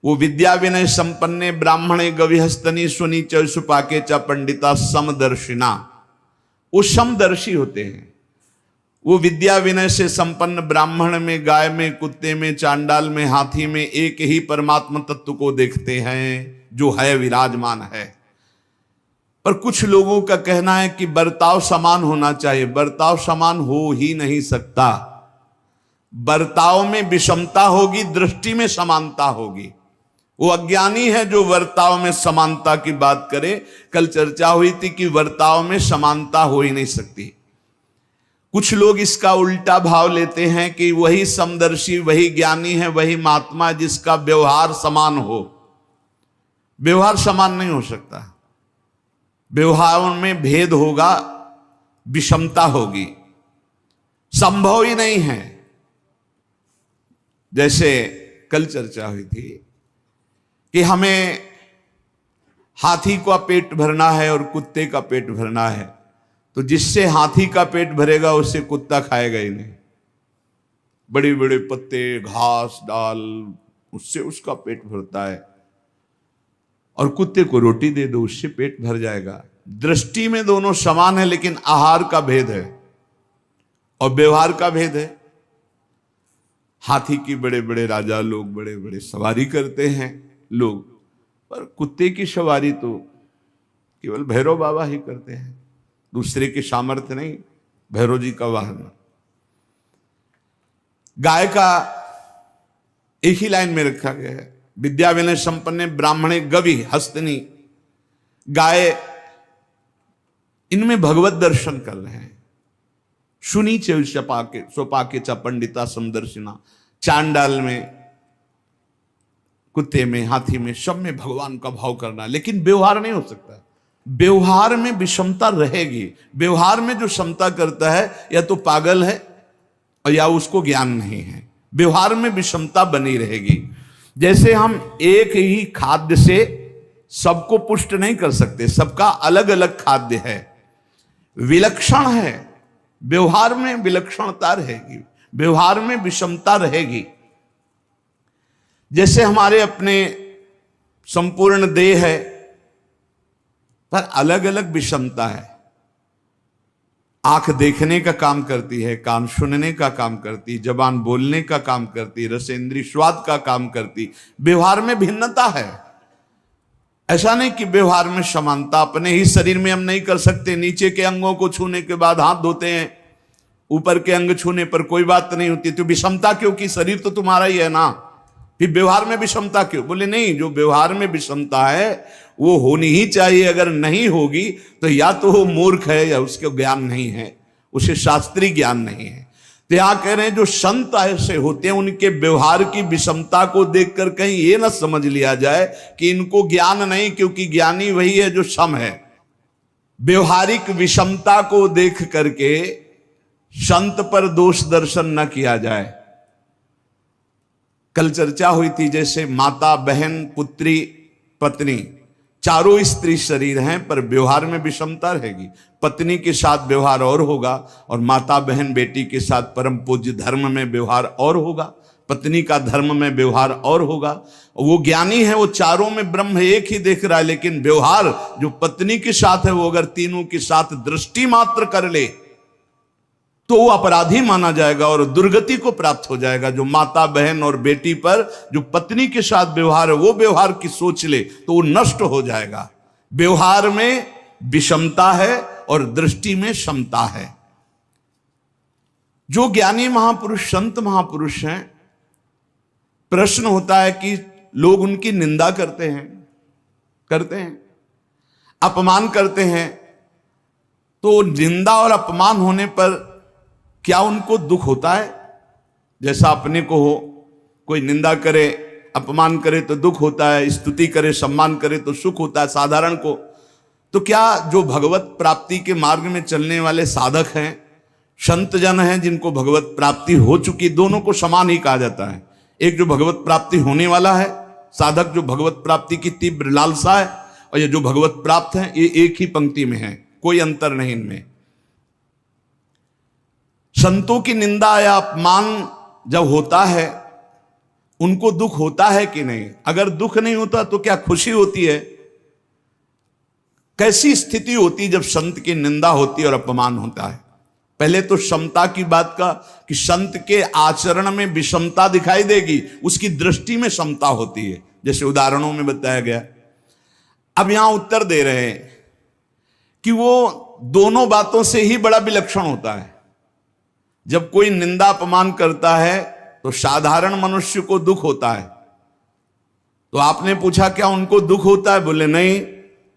वो विद्या विनय संपन्ने ब्राह्मणे गविहस्तनी सुनी च सुपाके च पंडिता समदर्शिना, वो समदर्शी होते हैं। वो विद्या विनय से संपन्न ब्राह्मण में, गाय में, कुत्ते में, चांडाल में, हाथी में एक ही परमात्मा तत्व को देखते हैं जो है विराजमान है। पर कुछ लोगों का कहना है कि बर्ताव समान होना चाहिए। बर्ताव समान हो ही नहीं सकता, बर्ताव में विषमता होगी, दृष्टि में समानता होगी। वो अज्ञानी है जो वर्ताव में समानता की बात करे। कल चर्चा हुई थी कि वर्ताव में समानता हो ही नहीं सकती। कुछ लोग इसका उल्टा भाव लेते हैं कि वही समदर्शी, वही ज्ञानी है, वही महात्मा जिसका व्यवहार समान हो। व्यवहार समान नहीं हो सकता, व्यवहार में भेद होगा, विषमता होगी, संभव ही नहीं है। जैसे कल चर्चा हुई थी कि हमें हाथी का पेट भरना है और कुत्ते का पेट भरना है, तो जिससे हाथी का पेट भरेगा उससे कुत्ता खाएगा ही नहीं। बड़े बड़े पत्ते, घास, डाल, उससे उसका पेट भरता है, और कुत्ते को रोटी दे दो उससे पेट भर जाएगा। दृष्टि में दोनों समान है, लेकिन आहार का भेद है और व्यवहार का भेद है। हाथी की बड़े बड़े राजा लोग बड़े बड़े सवारी करते हैं लोग, पर कुत्ते की सवारी तो केवल भैरव बाबा ही करते हैं, दूसरे के सामर्थ्य नहीं, भैरव जी का वाहन। गाय का एक ही लाइन में रखा गया है, विद्या विनय संपन्न ब्राह्मणे गवि हस्तनी। गाय, इनमें भगवत दर्शन कर रहे हैं। सुनी सोपाके च पंडिता समदर्शिना, चांडाल में, कुत्ते में, हाथी में, सब में भगवान का भाव करना, लेकिन व्यवहार नहीं हो सकता। व्यवहार में विषमता रहेगी। व्यवहार में जो क्षमता करता है या तो पागल है और या उसको ज्ञान नहीं है। व्यवहार में विषमता बनी रहेगी। जैसे हम एक ही खाद्य से सबको पुष्ट नहीं कर सकते, सबका अलग अलग खाद्य है, विलक्षण है। व्यवहार में विलक्षणता रहेगी, व्यवहार में विषमता रहेगी। जैसे हमारे अपने संपूर्ण देह है, पर अलग अलग विषमता है। आंख देखने का काम करती है, कान सुनने का काम करती, जबान बोलने का काम करती, रसेंद्री स्वाद का काम करती। व्यवहार में भिन्नता है। ऐसा नहीं कि व्यवहार में समानता। अपने ही शरीर में हम नहीं कर सकते। नीचे के अंगों को छूने के बाद हाथ धोते हैं, ऊपर के अंग छूने पर कोई बात नहीं होती। तो विषमता क्यों? कि शरीर तो तुम्हारा ही है ना, फिर व्यवहार में विषमता क्यों? बोले नहीं, जो व्यवहार में विषमता है वो होनी ही चाहिए। अगर नहीं होगी तो या तो वो मूर्ख है या उसके ज्ञान नहीं है, उसे शास्त्रीय ज्ञान नहीं है। तो यहां कह रहे हैं जो संत ऐसे होते हैं उनके व्यवहार की विषमता को देखकर कहीं ये ना समझ लिया जाए कि इनको ज्ञान नहीं, क्योंकि ज्ञानी वही है जो सम है। व्यवहारिक विषमता को देख करके संत पर दोष दर्शन न किया जाए। कल चर्चा हुई थी, जैसे माता, बहन, पुत्री, पत्नी, चारों स्त्री शरीर हैं पर व्यवहार में विषमता रहेगी। पत्नी के साथ व्यवहार और होगा और माता, बहन, बेटी के साथ परम पूज्य धर्म में व्यवहार और होगा, पत्नी का धर्म में व्यवहार और होगा। वो ज्ञानी है, वो चारों में ब्रह्म एक ही देख रहा है, लेकिन व्यवहार जो पत्नी के साथ है वो अगर तीनों के साथ दृष्टि मात्र कर ले तो वो अपराधी माना जाएगा और दुर्गति को प्राप्त हो जाएगा। जो माता, बहन और बेटी पर जो पत्नी के साथ व्यवहार है वो व्यवहार की सोच ले तो वो नष्ट हो जाएगा। व्यवहार में विषमता है और दृष्टि में समता है। जो ज्ञानी महापुरुष, संत महापुरुष हैं, प्रश्न होता है कि लोग उनकी निंदा करते हैं, अपमान करते हैं, तो निंदा और अपमान होने पर क्या उनको दुख होता है? जैसा अपने को हो, कोई निंदा करे, अपमान करे तो दुख होता है, स्तुति करे, सम्मान करे तो सुख होता है साधारण को। तो क्या जो भगवत प्राप्ति के मार्ग में चलने वाले साधक हैं, संत जन हैं, जिनको भगवत प्राप्ति हो चुकी, दोनों को समान ही कहा जाता है। एक जो भगवत प्राप्ति होने वाला है साधक, जो भगवत प्राप्ति की तीव्र लालसा है, और ये जो भगवत प्राप्त है, ये एक ही पंक्ति में है, कोई अंतर नहीं इनमें। संतों की निंदा या अपमान जब होता है उनको दुख होता है कि नहीं? अगर दुख नहीं होता तो क्या खुशी होती है? कैसी स्थिति होती जब संत की निंदा होती और अपमान होता है? पहले तो समता की बात का कि संत के आचरण में विषमता दिखाई देगी, उसकी दृष्टि में समता होती है, जैसे उदाहरणों में बताया गया। अब यहां उत्तर दे रहे हैं कि वो दोनों बातों से ही बड़ा विलक्षण होता है। जब कोई निंदा अपमान करता है तो साधारण मनुष्य को दुख होता है। तो आपने पूछा क्या उनको दुख होता है? बोले नहीं।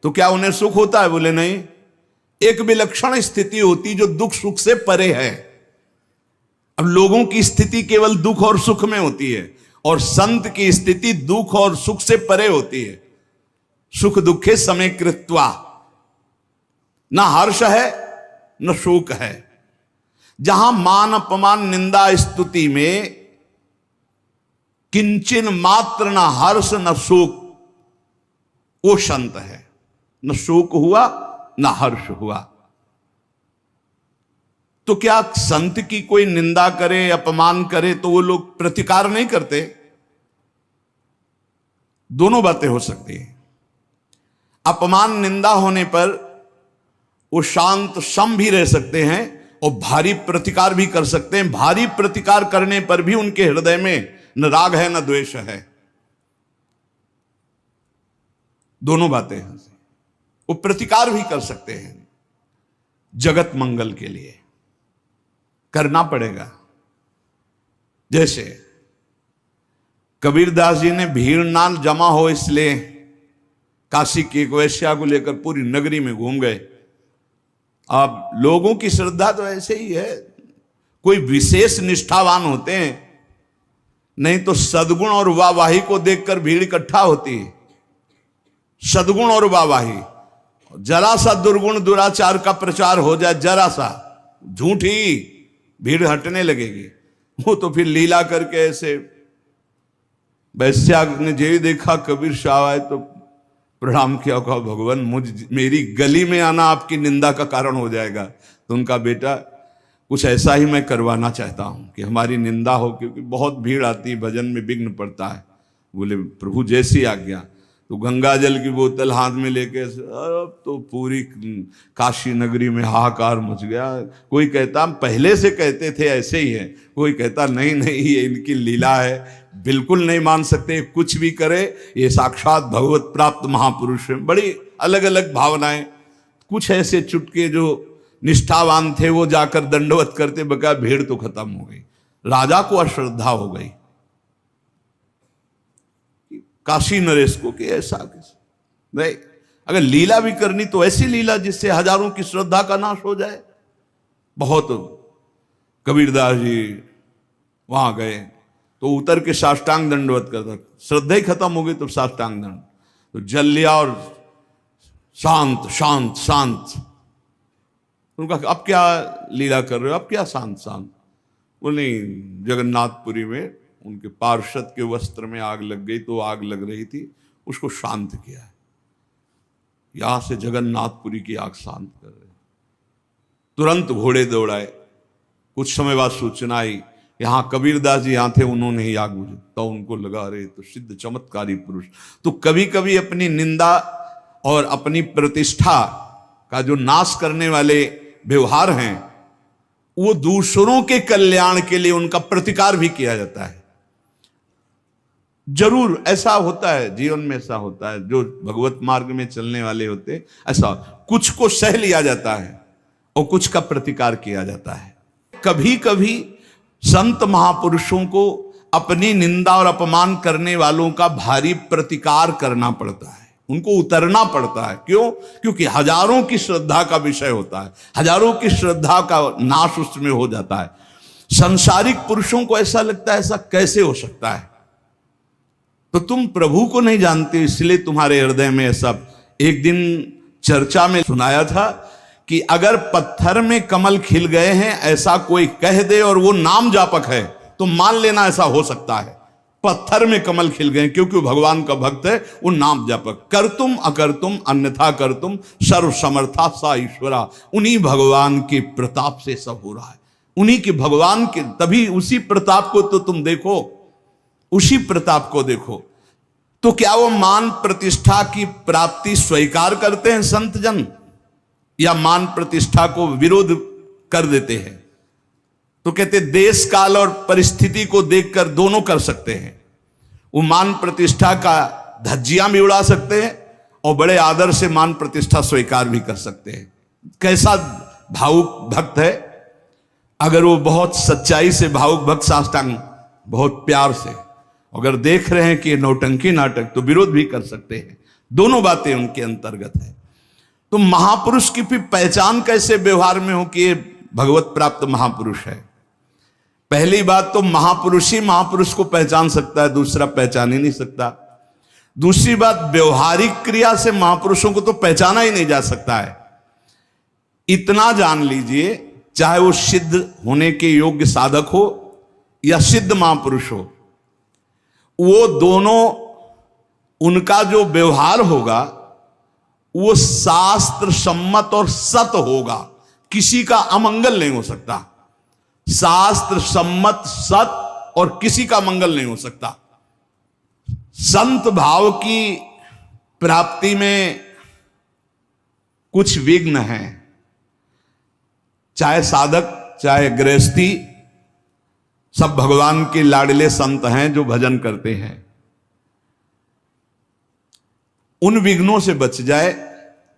तो क्या उन्हें सुख होता है? बोले नहीं। एक विलक्षण स्थिति होती जो दुख सुख से परे है। अब लोगों की स्थिति केवल दुख और सुख में होती है और संत की स्थिति दुख और सुख से परे होती है। सुख दुखे समय कृत्वा, न हर्ष है न शोक है। जहां मान, अपमान, निंदा, स्तुति में किंचन मात्र न हर्ष न शोक, वो संत है। न शोक हुआ न हर्ष हुआ। तो क्या संत की कोई निंदा करे, अपमान करे तो वो लोग प्रतिकार नहीं करते? दोनों बातें हो सकती हैं। अपमान, निंदा होने पर वो शांत सम भी रह सकते हैं और भारी प्रतिकार भी कर सकते हैं। भारी प्रतिकार करने पर भी उनके हृदय में न राग है न द्वेष है। दोनों बातें हैं। वो प्रतिकार भी कर सकते हैं, जगत मंगल के लिए करना पड़ेगा। जैसे कबीरदास जी ने भीड़ ना जमा हो इसलिए काशी की एक वैश्या को लेकर पूरी नगरी में घूम गए। अब लोगों की श्रद्धा तो ऐसे ही है, कोई विशेष निष्ठावान होते हैं, नहीं तो सद्गुण और वाहवाही को देखकर भीड़ इकट्ठा होती है। सद्गुण और वाहवाही, जरा सा दुर्गुण दुराचार का प्रचार हो जाए, जरा सा झूठी, भीड़ हटने लगेगी। वो तो फिर लीला करके ऐसे, वैश्या ने जे देखा कबीर शाह आए तो प्रणाम किया, कहा भगवान मेरी गली में आना आपकी निंदा का कारण हो जाएगा। तो उनका बेटा कुछ ऐसा ही मैं करवाना चाहता हूं कि हमारी निंदा हो, क्योंकि बहुत भीड़ आती है, भजन में विघ्न पड़ता है। बोले प्रभु जैसी आज्ञा। तो गंगा जल की बोतल हाथ में लेके अब तो पूरी काशी नगरी में हाहाकार मच गया। कोई कहता पहले से कहते थे ऐसे ही है, कोई कहता नहीं नहीं ये इनकी लीला है, बिल्कुल नहीं मान सकते, कुछ भी करे ये साक्षात भगवत प्राप्त महापुरुष है। बड़ी अलग अलग भावनाएं। कुछ ऐसे चुटके जो निष्ठावान थे वो जाकर दंडवत करते, बका भीड़ तो खत्म हो गई। राजा को अश्रद्धा हो गई काशी नरेश को कि ऐसा कैसे नहीं, अगर लीला भी करनी तो ऐसी लीला जिससे हजारों की श्रद्धा का नाश हो जाए। बहुत कबीरदास जी वहां गए तो उतर के साष्टांग दंडवत करता, श्रद्धा ही खत्म हो गई तो साष्टांग दंड, तो जल लिया और शांत शांत शांत। उनका अब क्या लीला कर रहे हो, अब क्या शांत शांत? बोले जगन्नाथपुरी में उनके पार्षद के वस्त्र में आग लग गई, तो आग लग रही थी, उसको शांत किया है। यहां से जगन्नाथपुरी की आग शांत कर रहे, तुरंत घोड़े दौड़ाए। कुछ समय बाद सूचना आई, यहां कबीरदास जी यहां थे, उन्होंने ही आग बुझी। तो उनको लगा रहे तो सिद्ध चमत्कारी पुरुष। तो कभी कभी अपनी निंदा और अपनी प्रतिष्ठा का जो नाश करने वाले व्यवहार हैं, वो दूसरों के कल्याण के लिए उनका प्रतिकार भी किया जाता है। जरूर ऐसा होता है, जीवन में ऐसा होता है। जो भगवत मार्ग में चलने वाले होते, ऐसा कुछ को सह लिया जाता है और कुछ का प्रतिकार किया जाता है। कभी कभी संत महापुरुषों को अपनी निंदा और अपमान करने वालों का भारी प्रतिकार करना पड़ता है, उनको उतरना पड़ता है। क्यों? क्योंकि हजारों की श्रद्धा का विषय होता है, हजारों की श्रद्धा का नाश उसमें हो जाता है। संसारिक पुरुषों को ऐसा लगता है ऐसा कैसे हो सकता है, तो तुम प्रभु को नहीं जानते इसलिए तुम्हारे हृदय में ऐसा। एक दिन चर्चा में सुनाया था कि अगर पत्थर में कमल खिल गए हैं ऐसा कोई कह दे और वो नाम जापक है तो मान लेना ऐसा हो सकता है। पत्थर में कमल खिल गए क्योंकि वो भगवान का भक्त है, वो नाम जापक। कर तुम अकर तुम अन्यथा कर तुम सर्व समर्था सा ईश्वरा। उन्हीं भगवान के प्रताप से सब हो रहा है, उन्हीं के भगवान के, तभी उसी प्रताप को तो तुम देखो, उसी प्रताप को देखो। तो क्या वो मान प्रतिष्ठा की प्राप्ति स्वीकार करते हैं संत जन, या मान प्रतिष्ठा को विरोध कर देते हैं? तो कहते देश काल और परिस्थिति को देखकर दोनों कर सकते हैं। वो मान प्रतिष्ठा का धज्जियां भी उड़ा सकते हैं और बड़े आदर से मान प्रतिष्ठा स्वीकार भी कर सकते हैं। कैसा भावुक भक्त है, अगर वो बहुत सच्चाई से भावुक भक्त साष्टांग बहुत प्यार से, अगर देख रहे हैं कि ये नौटंकी नाटक, तो विरोध भी कर सकते हैं। दोनों बातें उनके अंतर्गत है। तो महापुरुष की भी पहचान कैसे व्यवहार में हो कि ये भगवत प्राप्त महापुरुष है? पहली बात तो महापुरुष ही महापुरुष को पहचान सकता है, दूसरा पहचान ही नहीं सकता। दूसरी बात, व्यवहारिक क्रिया से महापुरुषों को तो पहचाना ही नहीं जा सकता है। इतना जान लीजिए, चाहे वो सिद्ध होने के योग्य साधक हो या सिद्ध महापुरुष हो, वो दोनों, उनका जो व्यवहार होगा वो शास्त्र सम्मत और सत होगा, किसी का अमंगल नहीं हो सकता। शास्त्र सम्मत सत और किसी का मंगल नहीं हो सकता। संत भाव की प्राप्ति में कुछ विघ्न है, चाहे साधक चाहे गृहस्थी, सब भगवान के लाडले संत हैं जो भजन करते हैं। उन विघ्नों से बच जाए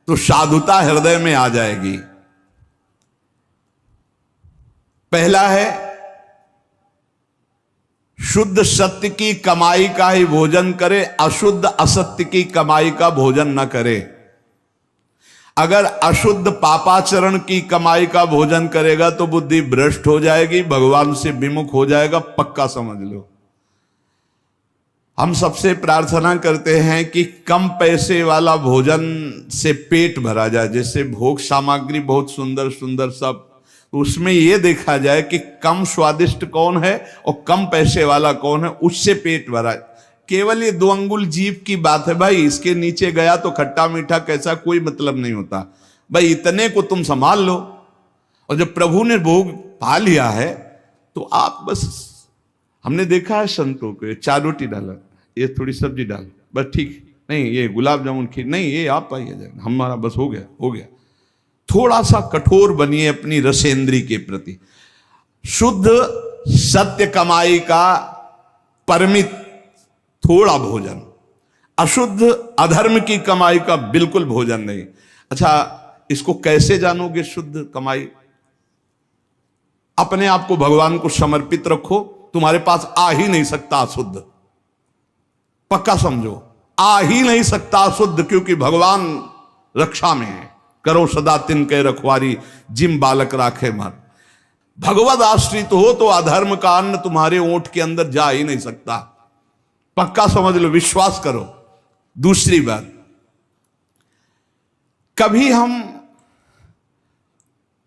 तो साधुता हृदय में आ जाएगी। पहला है, शुद्ध सत्य की कमाई का ही भोजन करे, अशुद्ध असत्य की कमाई का भोजन न करे। अगर अशुद्ध पापाचरण की कमाई का भोजन करेगा तो बुद्धि भ्रष्ट हो जाएगी, भगवान से विमुख हो जाएगा, पक्का समझ लो। हम सबसे प्रार्थना करते हैं कि कम पैसे वाला भोजन से पेट भरा जाए। जैसे भोग सामग्री बहुत सुंदर सुंदर सब, उसमें यह देखा जाए कि कम स्वादिष्ट कौन है और कम पैसे वाला कौन है, उससे पेट भरा। केवल ये 2 अंगुल जीभ की बात है भाई, इसके नीचे गया तो खट्टा मीठा कैसा कोई मतलब नहीं होता भाई, इतने को तुम संभाल लो। और जब प्रभु ने भोग पा लिया है तो आप बस, हमने देखा है संतों को 4 रोटी डाला, ये थोड़ी सब्जी डाल, बस ठीक, नहीं ये गुलाब जामुन खीर नहीं, ये आप पाइए, हमारा बस हो गया हो गया। थोड़ा सा कठोर बनिए अपनी रसेंद्री के प्रति। शुद्ध सत्य कमाई का परिमित थोड़ा भोजन, अशुद्ध अधर्म की कमाई का बिल्कुल भोजन नहीं। अच्छा, इसको कैसे जानोगे शुद्ध कमाई? अपने आप को भगवान को समर्पित रखो, तुम्हारे पास आ ही नहीं सकता अशुद्ध, पक्का समझो, आ ही नहीं सकता अशुद्ध, क्योंकि भगवान रक्षा में है। करो सदा तिनके रखवारी, जिम बालक राखे मर। भगवद आश्रित हो तो अधर्म का अन्न तुम्हारे ओंठ के अंदर जा ही नहीं सकता, पक्का समझ लो, विश्वास करो। दूसरी बात, कभी हम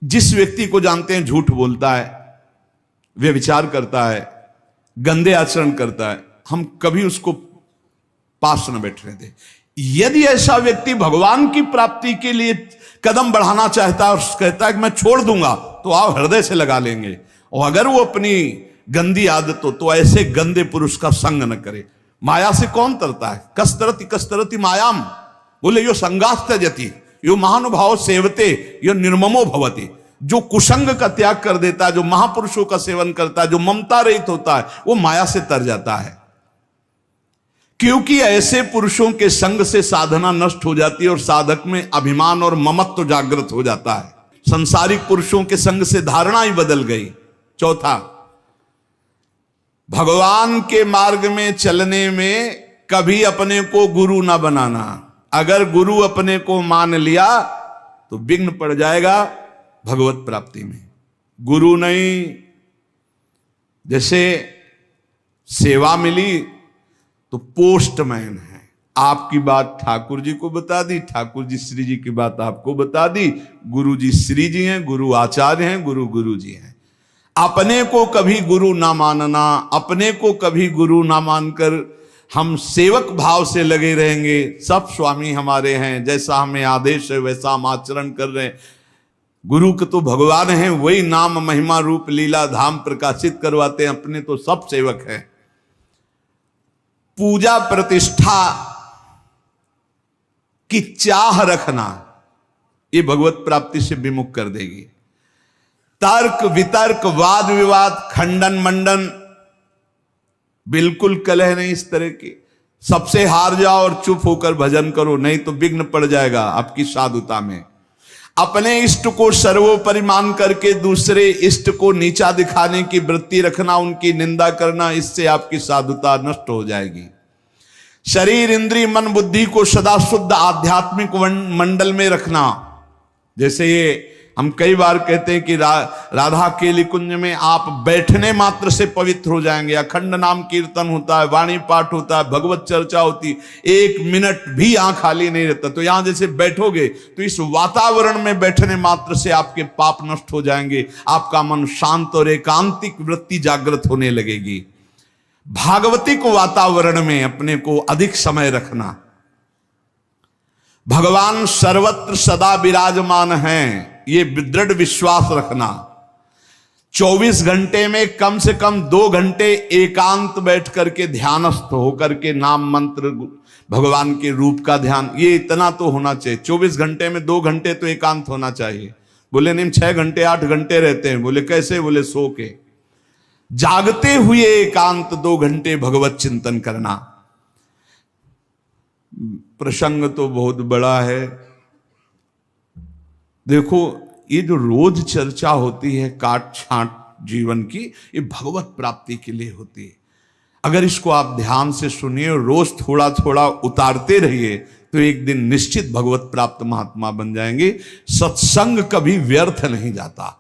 जिस व्यक्ति को जानते हैं झूठ बोलता है, व्यभिचार करता है, गंदे आचरण करता है, हम कभी उसको पास न बैठने दें। यदि ऐसा व्यक्ति भगवान की प्राप्ति के लिए कदम बढ़ाना चाहता है और कहता है कि मैं छोड़ दूंगा, तो आप हृदय से लगा लेंगे। और अगर वो अपनी गंदी आदत हो तो ऐसे गंदे पुरुष का संग न करे। माया से कौन तरता है? कस्तरति कस्तरति मायाम, बोले यो संगास त्यजति यो महानुभाव सेवते यो निर्ममो भवति। जो कुसंग का त्याग कर देता है, जो महापुरुषों का सेवन करता है, जो ममता रहित होता है, वो माया से तर जाता है। क्योंकि ऐसे पुरुषों के संग से साधना नष्ट हो जाती है और साधक में अभिमान और ममत्व जागृत हो जाता है। संसारिक पुरुषों के संग से धारणा ही बदल गई। चौथा, भगवान के मार्ग में चलने में कभी अपने को गुरु ना बनाना। अगर गुरु अपने को मान लिया तो विघ्न पड़ जाएगा भगवत प्राप्ति में। गुरु नहीं, जैसे सेवा मिली तो पोस्टमैन है, आपकी बात ठाकुर जी को बता दी, ठाकुर जी श्री जी की बात आपको बता दी, गुरु जी श्री जी हैं, गुरु आचार्य हैं, गुरु गुरु जी हैं। अपने को कभी गुरु ना मानना, अपने को कभी गुरु ना मानकर हम सेवक भाव से लगे रहेंगे। सब स्वामी हमारे हैं, जैसा हमें आदेश है वैसा हम आचरण कर रहे हैं। गुरु के तो भगवान हैं, वही नाम महिमा रूप लीला धाम प्रकाशित करवाते हैं, अपने तो सब सेवक हैं। पूजा प्रतिष्ठा की चाह रखना ये भगवत प्राप्ति से विमुख कर देगी। तर्क वितर्क वाद विवाद खंडन मंडन बिल्कुल कलह नहीं इस तरह की। सबसे हार जाओ और चुप होकर भजन करो, नहीं तो विघ्न पड़ जाएगा आपकी साधुता में। अपने इष्ट को सर्वोपरि मान करके दूसरे इष्ट को नीचा दिखाने की वृत्ति रखना, उनकी निंदा करना, इससे आपकी साधुता नष्ट हो जाएगी। शरीर इंद्रिय मन बुद्धि को सदा शुद्ध आध्यात्मिक मंडल में रखना। जैसे ये हम कई बार कहते हैं कि राधा केली कुंज में आप बैठने मात्र से पवित्र हो जाएंगे। अखंड नाम कीर्तन होता है, वाणी पाठ होता है, भगवत चर्चा होती, एक मिनट भी आंख खाली नहीं रहता। तो यहां जैसे बैठोगे तो इस वातावरण में बैठने मात्र से आपके पाप नष्ट हो जाएंगे, आपका मन शांत और एकांतिक वृत्ति जागृत होने लगेगी। भागवतिक वातावरण में अपने को अधिक समय रखना। भगवान सर्वत्र सदा विराजमान हैं, ये दृढ़ विश्वास रखना। 24 घंटे में कम से कम 2 घंटे एकांत बैठ करके ध्यानस्थ होकर के नाम मंत्र भगवान के रूप का ध्यान, ये इतना तो होना चाहिए। 24 घंटे में 2 घंटे तो एकांत होना चाहिए। बोले नहीं 6 घंटे 8 घंटे रहते हैं। बोले कैसे? बोले सो के। जागते हुए एकांत 2 घंटे भगवत चिंतन करना। प्रसंग तो बहुत बड़ा है। देखो ये जो रोज चर्चा होती है काट छांट जीवन की, ये भगवत प्राप्ति के लिए होती है। अगर इसको आप ध्यान से सुनिए और रोज थोड़ा थोड़ा उतारते रहिए तो एक दिन निश्चित भगवत प्राप्त महात्मा बन जाएंगे। सत्संग कभी व्यर्थ नहीं जाता।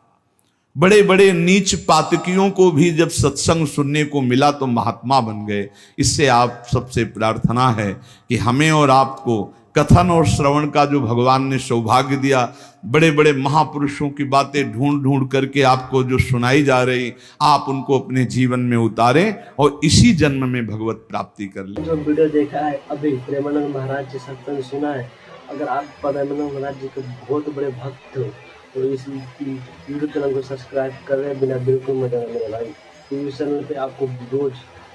बड़े बड़े नीच पातकियों को भी जब सत्संग सुनने को मिला तो महात्मा बन गए। इससे आप सबसे प्रार्थना है कि हमें और आपको कथन और श्रवण का जो भगवान ने सौभाग्य दिया, बड़े बड़े महापुरुषों की बातें ढूंढ ढूंढ करके आपको जो सुनाई जा रही, आप उनको अपने जीवन में उतारें और इसी जन्म में भगवत प्राप्ति कर लें। जो वीडियो देखा है अभी प्रेमानंद महाराज जी सत्संग सुना है, अगर आप प्रेमानंद महाराज जी के बहुत बड़े भक्त हो तो इस वीडियो चैनल को सब्सक्राइब कर रहे बिना बिल्कुल मजा नहीं भाई। तो इस चैनल पे आपको रोज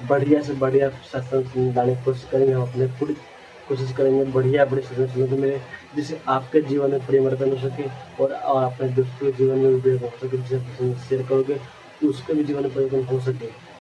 बढ़िया से बढ़िया सत्संग लाने की कोशिश करेंगे हम अपने पूरी कोशिश करेंगे बढ़िया बड़े सजेशन सुनने को मिले, जिससे आपके जीवन में परिवर्तन हो सके और अपने दोस्तों के जीवन में भी परिवर्तन हो सके। जिसे आप शेयर करोगे तो उसके भी जीवन में परिवर्तन हो सके।